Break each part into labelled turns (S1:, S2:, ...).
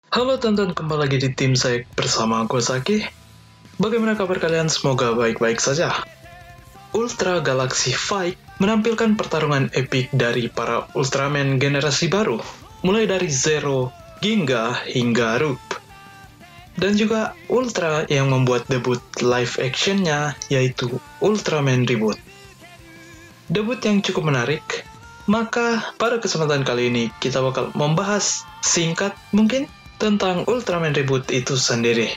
S1: Halo teman-teman, kembali lagi di tim saya bersama gue Zaki. Bagaimana kabar kalian? Semoga baik-baik saja. Ultra Galaxy Fight menampilkan pertarungan epik dari para Ultraman generasi baru, mulai dari Zero, Ginga, hingga Rup. Dan juga Ultra yang membuat debut live actionnya, yaitu Ultraman Reboot. Debut yang cukup menarik, maka pada kesempatan kali ini kita bakal membahas singkat mungkin tentang Ultraman Reboot itu sendiri.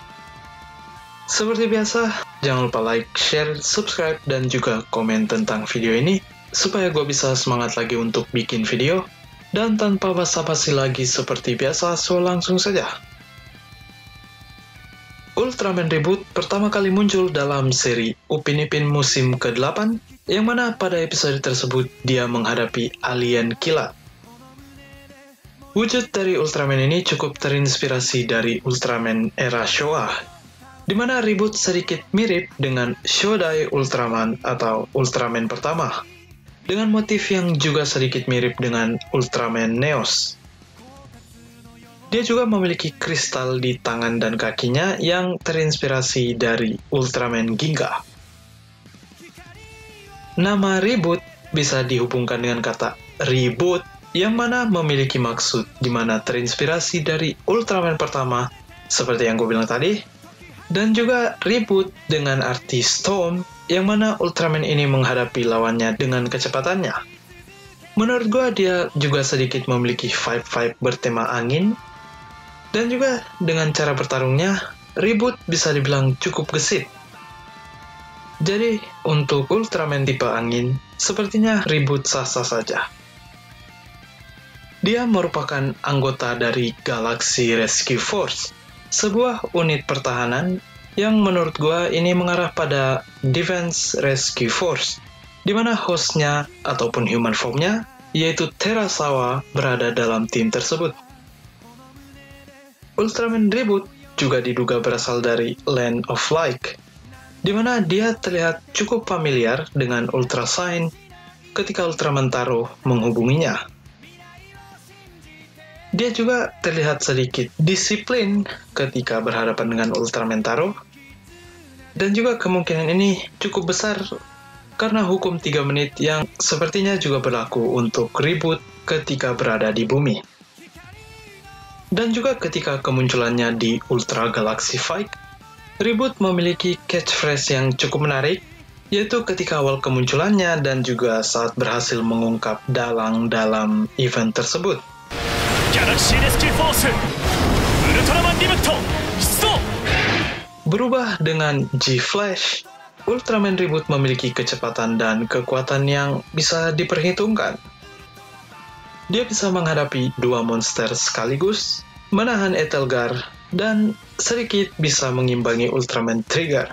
S1: Seperti biasa, jangan lupa like, share, subscribe, dan juga komen tentang video ini, supaya gue bisa semangat lagi untuk bikin video. Dan tanpa basa-basi lagi seperti biasa, so langsung saja. Ultraman Reboot pertama kali muncul dalam seri Upin Ipin musim ke-8, yang mana pada episode tersebut dia menghadapi alien kilat. Wujud dari Ultraman ini cukup terinspirasi dari Ultraman era Showa, di mana Reboot sedikit mirip dengan Shodai Ultraman atau Ultraman pertama, dengan motif yang juga sedikit mirip dengan Ultraman Neos. Dia juga memiliki kristal di tangan dan kakinya yang terinspirasi dari Ultraman Ginga. Nama Reboot bisa dihubungkan dengan kata reboot, yang mana memiliki maksud di mana terinspirasi dari Ultraman pertama, seperti yang gue bilang tadi, dan juga reboot dengan arti storm, yang mana Ultraman ini menghadapi lawannya dengan kecepatannya. Menurut gue dia juga sedikit memiliki vibe bertema angin, dan juga dengan cara bertarungnya, Reboot bisa dibilang cukup gesit. Jadi, untuk Ultraman tipe angin, sepertinya Reboot sah-sah saja. Dia merupakan anggota dari Galaxy Rescue Force, sebuah unit pertahanan yang menurut gua ini mengarah pada Defense Rescue Force, di mana hostnya ataupun human formnya, yaitu Terasawa, berada dalam tim tersebut. Ultraman Reboot juga diduga berasal dari Land of Light, di mana dia terlihat cukup familiar dengan Ultra Sign ketika Ultraman Taro menghubunginya. Dia juga terlihat sedikit disiplin ketika berhadapan dengan Ultraman Taro. Dan juga kemungkinan ini cukup besar karena hukum 3 menit yang sepertinya juga berlaku untuk Reboot ketika berada di bumi. Dan juga ketika kemunculannya di Ultra Galaxy Fight, Reboot memiliki catchphrase yang cukup menarik, yaitu ketika awal kemunculannya dan juga saat berhasil mengungkap dalang dalam event tersebut.
S2: Galaxy Rescue Force Ultraman Reboot Stop!
S1: Berubah dengan G-Flash, Ultraman Reboot memiliki kecepatan dan kekuatan yang bisa diperhitungkan. Dia bisa menghadapi 2 monster sekaligus, menahan Etelgar, dan sedikit bisa mengimbangi Ultraman Trigger.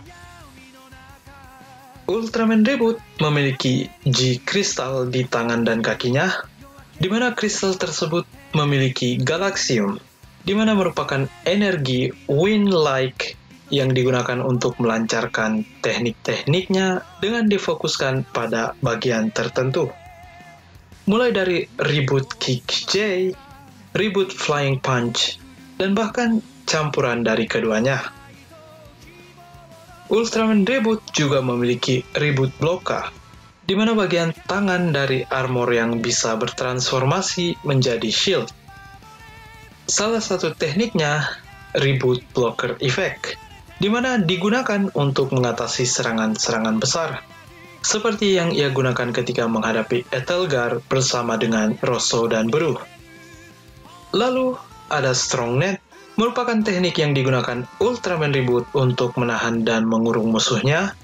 S1: Ultraman Reboot memiliki G-Crystal di tangan dan kakinya, di mana kristal tersebut memiliki Galaxium, di mana merupakan energi wind-like yang digunakan untuk melancarkan teknik-tekniknya dengan difokuskan pada bagian tertentu. Mulai dari Reboot Kick J, Reboot Flying Punch, dan bahkan campuran dari keduanya. Ultraman Reboot juga memiliki Reboot Blocka, di mana bagian tangan dari armor yang bisa bertransformasi menjadi shield. Salah satu tekniknya, Reboot Blocker Effect, di mana digunakan untuk mengatasi serangan-serangan besar, seperti yang ia gunakan ketika menghadapi Etelgar bersama dengan Rosso dan Beruh. Lalu, ada Strong Net, merupakan teknik yang digunakan Ultraman Reboot untuk menahan dan mengurung musuhnya.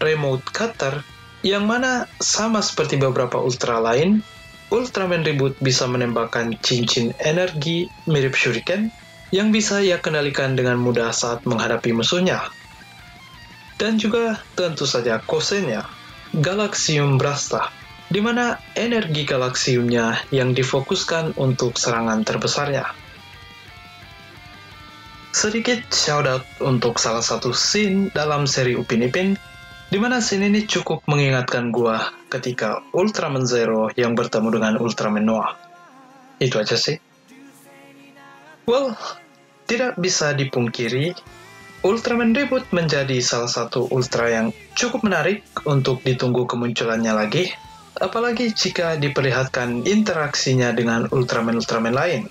S1: Remote Cutter, yang mana sama seperti beberapa Ultra lain, Ultraman Reboot bisa menembakkan cincin energi mirip shuriken yang bisa ia kendalikan dengan mudah saat menghadapi musuhnya. Dan juga tentu saja kosennya, Galaxium Brasta, di mana energi Galaxiumnya yang difokuskan untuk serangan terbesarnya. Sedikit shoutout untuk salah satu scene dalam seri Upin Ipin, di mana scene ini cukup mengingatkan gua ketika Ultraman Zero yang bertemu dengan Ultraman Noah. Itu aja sih. Well, tidak bisa dipungkiri, Ultraman Reboot menjadi salah satu Ultra yang cukup menarik untuk ditunggu kemunculannya lagi, apalagi jika diperlihatkan interaksinya dengan Ultraman-Ultraman lain.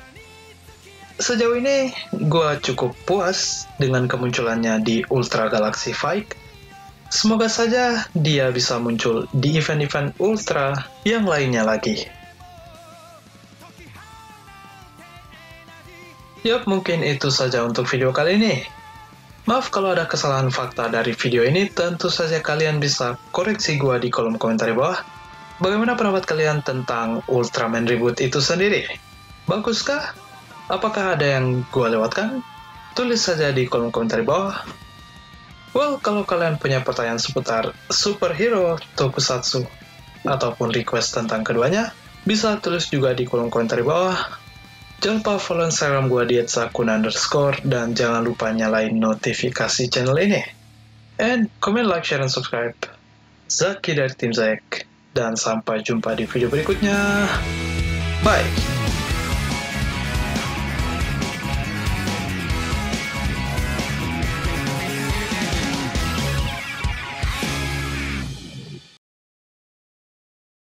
S1: Sejauh ini, gue cukup puas dengan kemunculannya di Ultra Galaxy Fight. Semoga saja dia bisa muncul di event-event Ultra yang lainnya lagi. Yap, mungkin itu saja untuk video kali ini. Maaf kalau ada kesalahan fakta dari video ini, tentu saja kalian bisa koreksi gua di kolom komentar di bawah. Bagaimana pendapat kalian tentang Ultraman Reboot itu sendiri? Baguskah? Apakah ada yang gua lewatkan? Tulis saja di kolom komentar di bawah. Well, kalau kalian punya pertanyaan seputar superhero, tokusatsu, ataupun request tentang keduanya, bisa tulis juga di kolom komentar di bawah. Jangan lupa follow Instagram gue di @sakuna_, dan jangan lupa nyalain notifikasi channel ini. And comment, like, share, dan subscribe. Zaki dari tim Zack, dan sampai jumpa di video berikutnya. Bye!